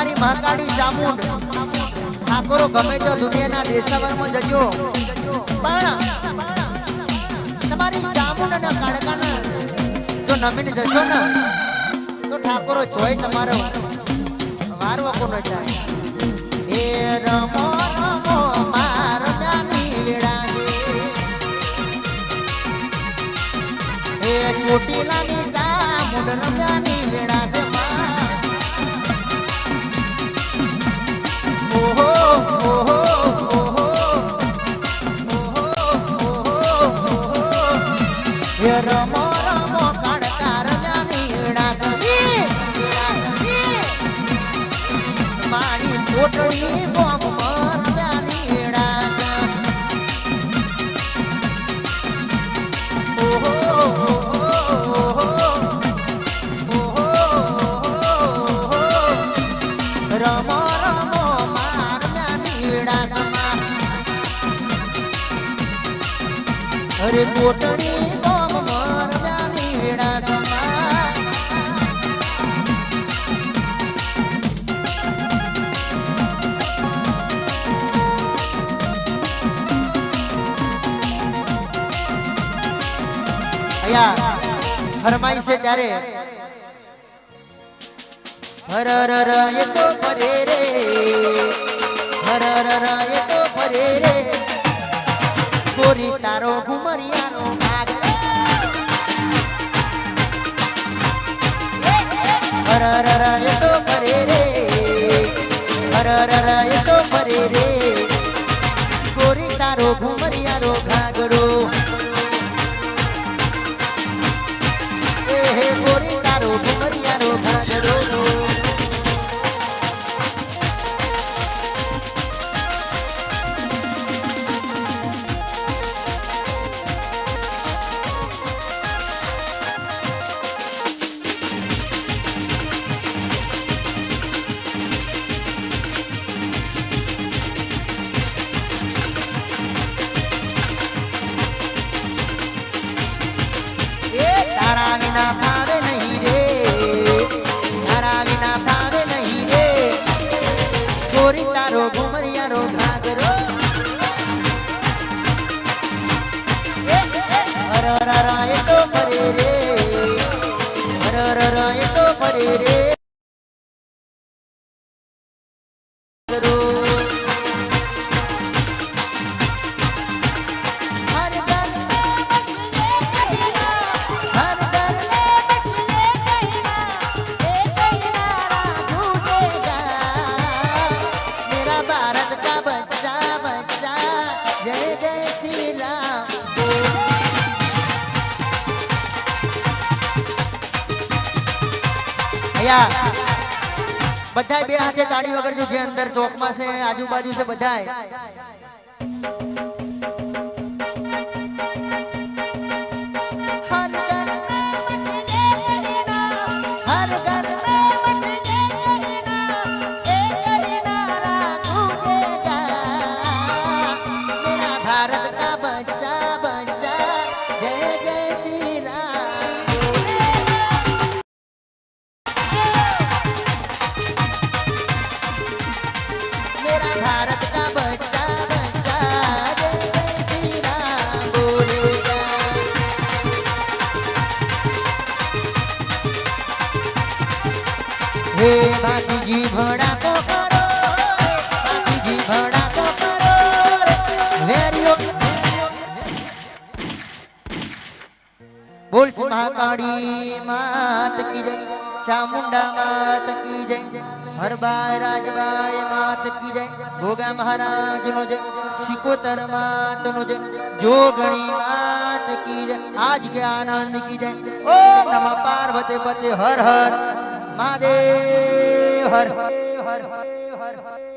તમારી મહાકાળી ચામુંડ ઠાકોરો ગમે તો દુનિયાના દેશાવરમાં જજો પણ તમારી ચામુંડ અને કાળકાને જો નમીને જશો ને તો ઠાકોરો જોઈ તમારો વારવો કોનો જાય એ રમો રમો માર નાની વેળા એ ચોટીલાની ચામુંડ રમ્યાની વેળા છે ઓહો ઓહો ઓહો એ રમો રમો કાળકાર નાની વેળા છે મારી પોટળી બોમ રમ્યાની વેળા છે ઓહો રમો રમો મારમ્યાની વેળા સમા અરે કોટડી બોમ મારમ્યાની વેળા સમા અયા ફરમાઈ છે ત્યારે હર હર એ તો ફરે રે હર હર એ તો ફરે રે ગોરી તારો ઘુમરિયાનો ભાગ હર હર એ તો ફરે રે હર હર એ તો ફરે રે ગોરી તારો ઘુમરિયાનો ઘાગરો એ હે ગોરી તારો ઘુમરિયાનો ઘાગરો तारा बिना भावे नहीं रे तारा बिना भावे नहीं रे गोरी तारो घुमरिया रो घागरो हर हर ये तो परे रे हर हर ये तो परे रे बधाई बे हाथे ताड़ी वगैरह जो जे अंदर चौक में से आजू बाजू से बधाई भारत का बच्चा बच्चा जय जय श्री राम मेरा भारत का बच्चा बच्चा जय जय श्री राम बोलेगा हे भाती जी भड़ा को करो भाती जी भड़ा को करो बोल से महाकाली मात की जय चामुंडा मात की जय हर बाय राजबाय मात की जय भोगा महाराज नो जय सिकोतर मात नो जय जोगणी मात की जय आज के आनंद की जय ओम नमः पार्वती पते हर हर महादेव हर हर हर हर